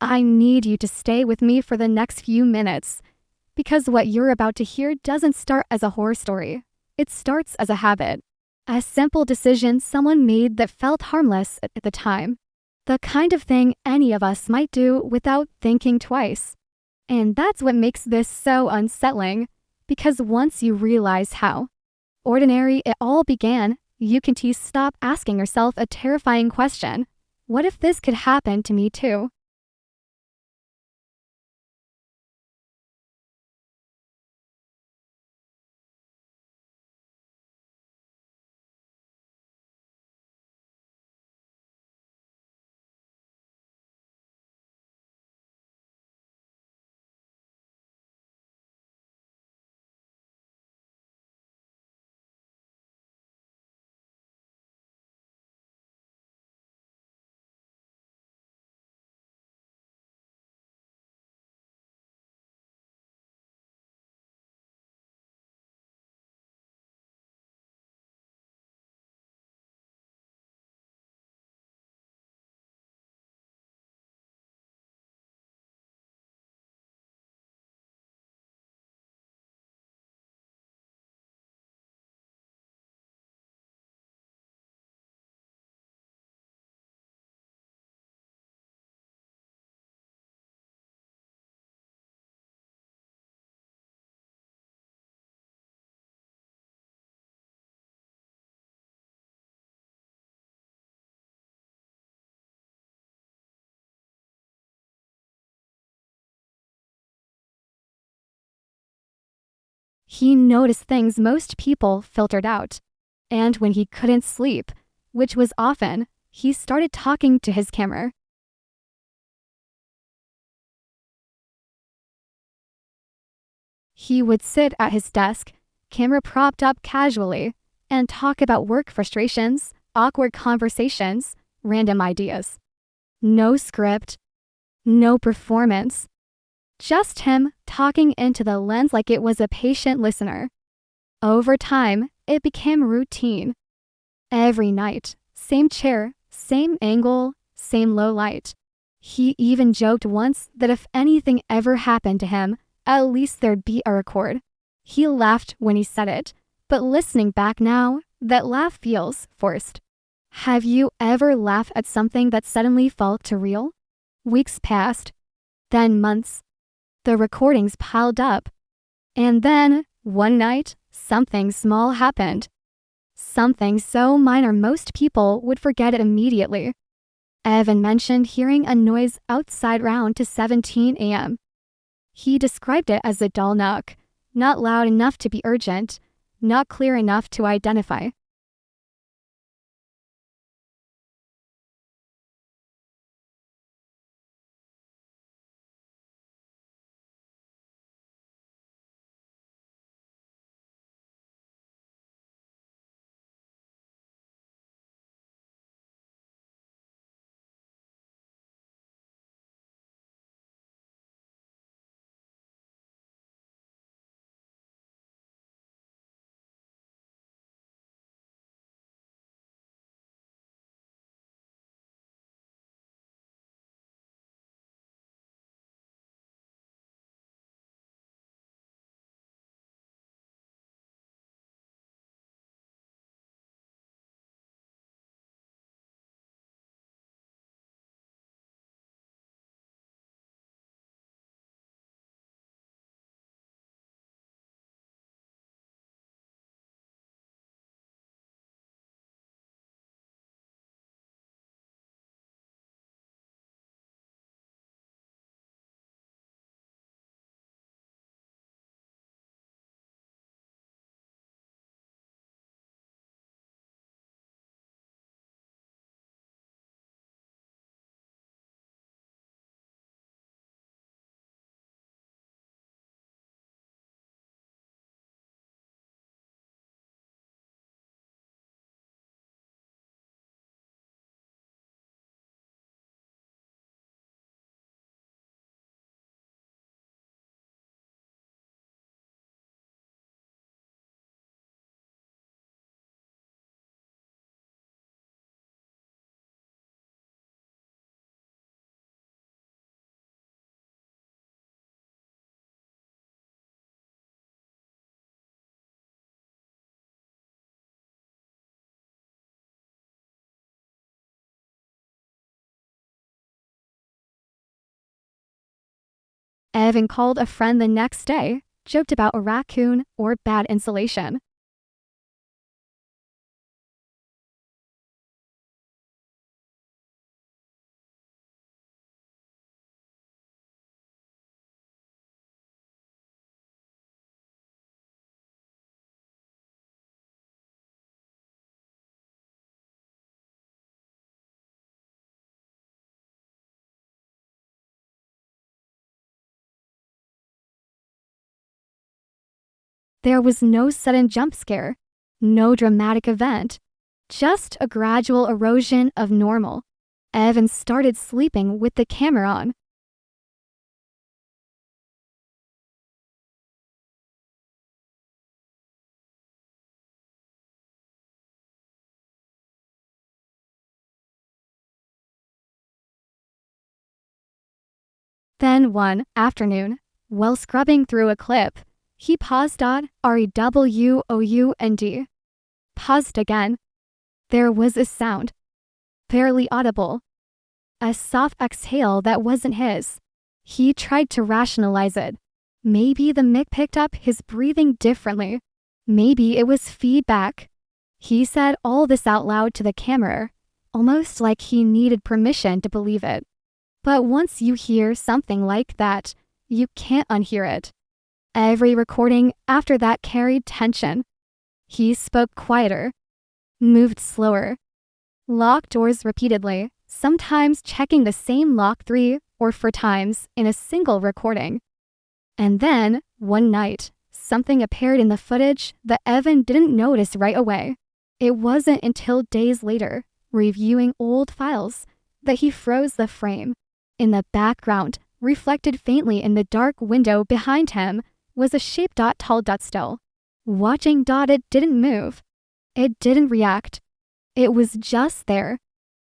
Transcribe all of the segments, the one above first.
I need you to stay with me for the next few minutes, because what you're about to hear doesn't start as a horror story. It starts as a habit. A simple decision someone made that felt harmless at the time. The kind of thing any of us might do without thinking twice. And that's what makes this so unsettling, because once you realize how ordinary it all began, you can stop asking yourself a terrifying question. What if this could happen to me too? He noticed things most people filtered out. And when he couldn't sleep, which was often, he started talking to his camera. He would sit at his desk, camera propped up casually, and talk about work frustrations, awkward conversations, random ideas. No script, no performance, just him talking into the lens like it was a patient listener. Over time, it became routine. Every night, same chair, same angle, same low light. He even joked once that if anything ever happened to him, at least there'd be a record. He laughed when he said it, but listening back now, that laugh feels forced. Have you ever laughed at something that suddenly felt too real? Weeks passed, then months. The recordings piled up. And then, one night, something small happened. Something so minor most people would forget it immediately. Evan mentioned hearing a noise outside around to 17 a.m. He described it as a dull knock, not loud enough to be urgent, not clear enough to identify. Evan called a friend the next day, joked about a raccoon or bad insulation. There was no sudden jump scare, no dramatic event, just a gradual erosion of normal. Evan started sleeping with the camera on. Then one afternoon, while scrubbing through a clip, he paused on REWOUND. Paused again. There was a sound, barely audible. A soft exhale that wasn't his. He tried to rationalize it. Maybe the mic picked up his breathing differently. Maybe it was feedback. He said all this out loud to the camera, almost like he needed permission to believe it. But once you hear something like that, you can't unhear it. Every recording after that carried tension. He spoke quieter, moved slower, locked doors repeatedly, sometimes checking the same lock 3 or 4 times in a single recording. And then, one night, something appeared in the footage that Evan didn't notice right away. It wasn't until days later, reviewing old files, that he froze the frame. In the background, reflected faintly in the dark window behind him, was a shape tall still. Watching it didn't move. It didn't react. It was just there.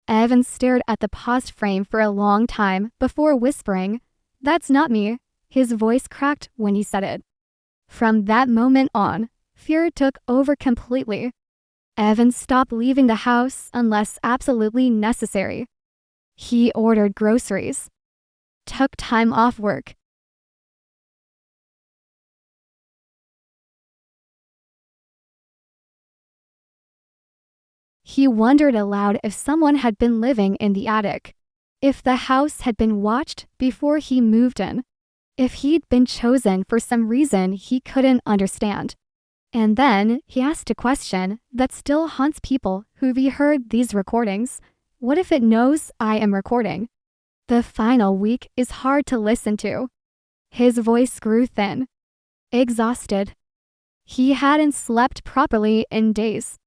Evan stared at the paused frame for a long time before whispering, "That's not me." His voice cracked when he said it. From that moment on, fear took over completely. Evan stopped leaving the house unless absolutely necessary. He ordered groceries, took time off work. He wondered aloud if someone had been living in the attic, if the house had been watched before he moved in, if he'd been chosen for some reason he couldn't understand. And then he asked a question that still haunts people who've heard these recordings. What if it knows I am recording? The final week is hard to listen to. His voice grew thin, exhausted. He hadn't slept properly in days.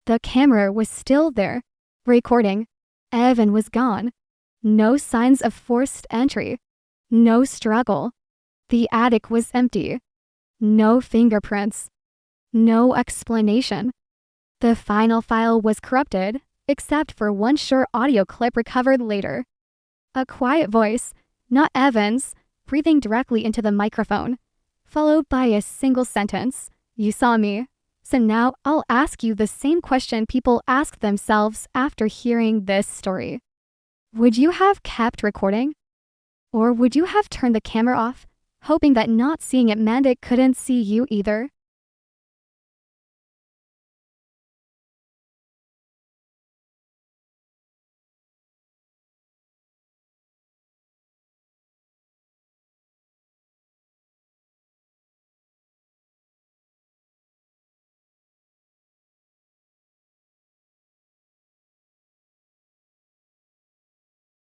The camera was still there, recording. Evan was gone. No signs of forced entry. No struggle. The attic was empty. No fingerprints. No explanation. The final file was corrupted, except for one short audio clip recovered later. A quiet voice, not Evan's, breathing directly into the microphone, followed by a single sentence, "You saw me. So now I'll ask you the same question people ask themselves after hearing this story. Would you have kept recording? Or would you have turned the camera off, hoping that not seeing it meant it couldn't see you either?